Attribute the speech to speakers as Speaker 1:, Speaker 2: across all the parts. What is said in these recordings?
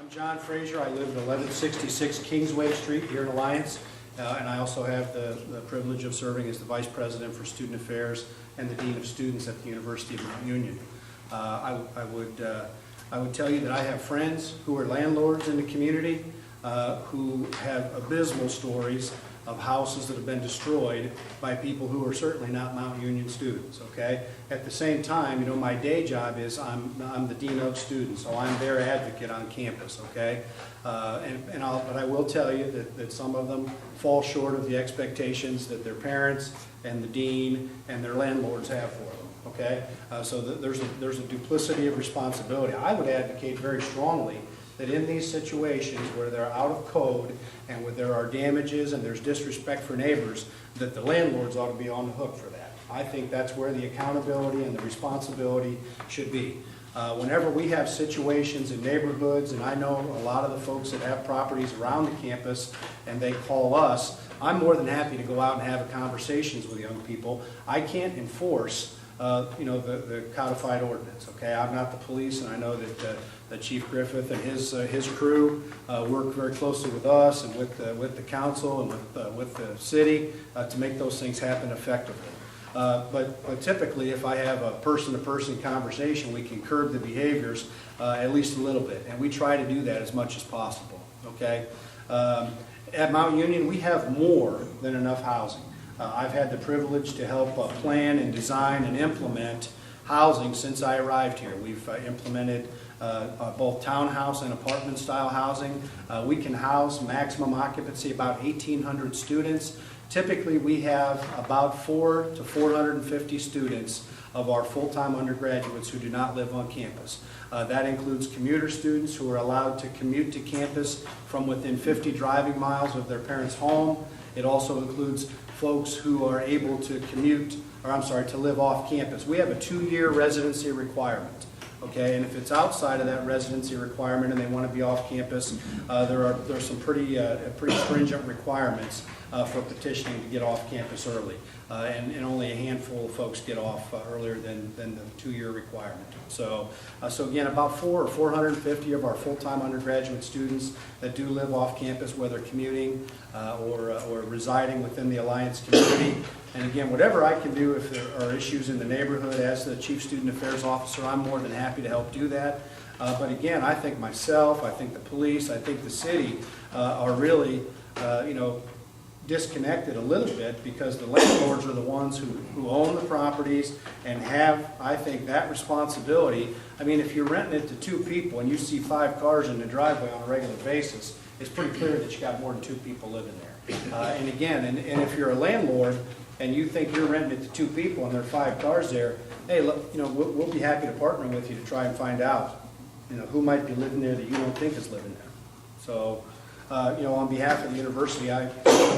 Speaker 1: I'm John Frazier. I live at 1166 Kingsway Street here in Alliance, and I also have the privilege of serving as the Vice President for Student Affairs and the Dean of Students at the University of Mount Union. I would tell you that I have friends who are landlords in the community who have abysmal stories of houses that have been destroyed by people who are certainly not Mount Union students, okay? At the same time, you know, my day job is I'm the Dean of Students, so I'm their advocate on campus, okay? But I will tell you that some of them fall short of the expectations that their parents and the dean and their landlords have for them, okay? So there's a duplicity of responsibility. I would advocate very strongly that in these situations where they're out of code and where there are damages and there's disrespect for neighbors, that the landlords ought to be on the hook for that. I think that's where the accountability and the responsibility should be. Whenever we have situations in neighborhoods, and I know a lot of the folks that have properties around the campus and they call us, I'm more than happy to go out and have conversations with young people. I can't enforce the codified ordinance, okay? I'm not the police, and I know that Chief Griffith and his crew work very closely with us and with the council and with the city to make those things happen effectively. But typically, if I have a person-to-person conversation, we can curb the behaviors at least a little bit, and we try to do that as much as possible, okay? At Mount Union, we have more than enough housing. I've had the privilege to help plan and design and implement housing since I arrived here. We've implemented both townhouse and apartment style housing. We can house maximum occupancy about 1,800 students. Typically we have about 400 to 450 students of our full-time undergraduates who do not live on campus. That includes commuter students who are allowed to commute to campus from within 50 driving miles of their parents' home. It also includes folks who are able to to live off campus. We have a 2-year residency requirement, okay? And if it's outside of that residency requirement and they want to be off campus, there are some pretty stringent requirements for petitioning to get off campus early. And only a handful of folks get off earlier than the 2-year requirement. So again, about 400 or 450 of our full-time undergraduate students that do live off campus, whether commuting or residing within the Alliance community. And again, whatever I can do if there are issues in the neighborhood as the Chief Student Affairs Officer, I'm more than happy to help do that. But again, I think myself, I think the police, I think the city are really, disconnected a little bit because the landlords are the ones who own the properties and have, I think, that responsibility. I mean, if you're renting it to 2 people and you see 5 cars in the driveway on a regular basis, it's pretty clear that you got more than 2 people living there. And again, and if you're a landlord and you think you're renting it to 2 people and there are 5 cars there, hey, look, we'll be happy to partner with you to try and find out, who might be living there that you don't think is living there. So, on behalf of the university,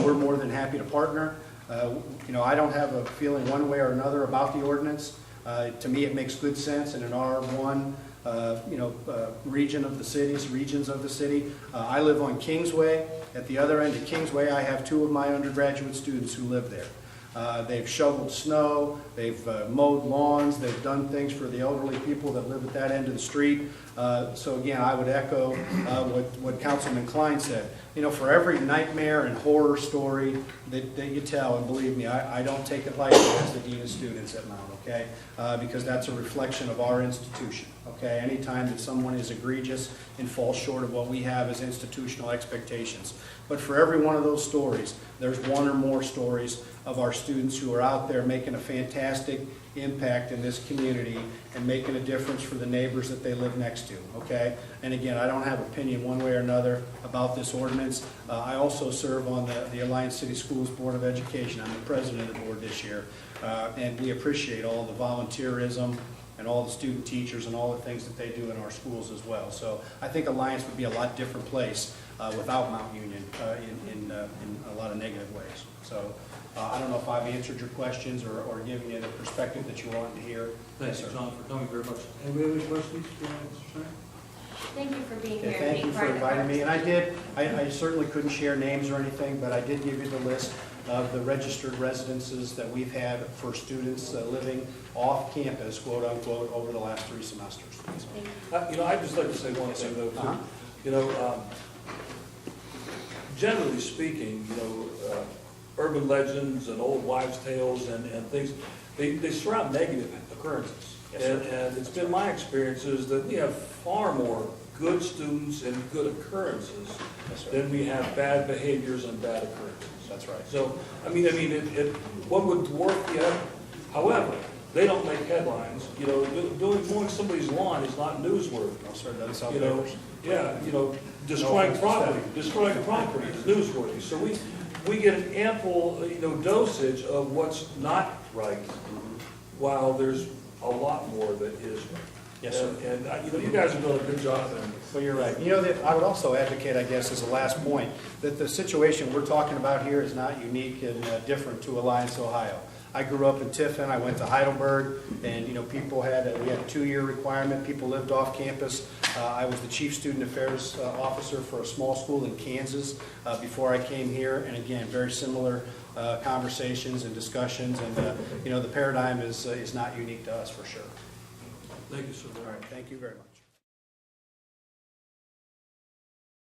Speaker 1: we're more than happy to partner. I don't have a feeling one way or another about the ordinance. To me, it makes good sense in an R1, regions of the city. I live on Kingsway. At the other end of Kingsway, I have 2 of my undergraduate students who live there. They've shoveled snow, they've mowed lawns, they've done things for the elderly people that live at that end of the street. So again, I would echo what Councilman Klein said. For every nightmare and horror story that you tell, and believe me, I don't take it lightly as the Dean of Students at Mount, okay? Because that's a reflection of our institution, okay? Anytime that someone is egregious and falls short of what we have as institutional expectations. But for every one of those stories, there's 1 or more stories of our students who are out there making a fantastic impact in this community and making a difference for the neighbors that they live next to, okay? And again, I don't have opinion one way or another about this ordinance. I also serve on the Alliance City Schools Board of Education. I'm the president of the board this year, and we appreciate all the volunteerism and all the student teachers and all the things that they do in our schools as well. So I think Alliance would be a lot different place without Mount Union in a lot of negative ways. So I don't know if I've answered your questions or given you the perspective that you wanted to hear.
Speaker 2: Thanks,
Speaker 1: Yes,
Speaker 2: John, for coming very much.
Speaker 3: Any other questions for Mr. Stein?
Speaker 4: Thank you for being
Speaker 1: Okay,
Speaker 4: here.
Speaker 1: thank you for inviting me. And I certainly couldn't share names or anything, but I did give you the list of the registered residences that we've had for students living off campus, quote unquote, over the last 3 semesters.
Speaker 2: I'd just like to say one thing though, too. You know, generally speaking, urban legends and old wives' tales and things, they surround negative occurrences.
Speaker 1: Yes, sir.
Speaker 2: And it's been my experiences that we have far more good students and good occurrences
Speaker 1: Yes, sir.
Speaker 2: than we have bad behaviors and bad occurrences.
Speaker 1: That's right.
Speaker 2: So, one would dwarf the other. However, they don't make headlines. Mowing somebody's lawn is not newsworthy.
Speaker 1: No, sir, it doesn't sell
Speaker 2: You know,
Speaker 1: papers.
Speaker 2: yeah, destroying property is newsworthy. So we get an ample, dosage of what's not right, while there's a lot more that is right.
Speaker 1: Yes, sir.
Speaker 2: And you guys are doing a good job.
Speaker 1: Well, you're right. I would also advocate, I guess, as a last point, that the situation we're talking about here is not unique and different to Alliance, Ohio. I grew up in Tiffin. I went to Heidelberg, and people we had a 2-year requirement. People lived off campus. I was the chief student affairs officer for a small school in Kansas before I came here, and again, very similar conversations and discussions. And the paradigm is not unique to us for sure.
Speaker 2: Thank you, sir.
Speaker 1: All right, thank you very much.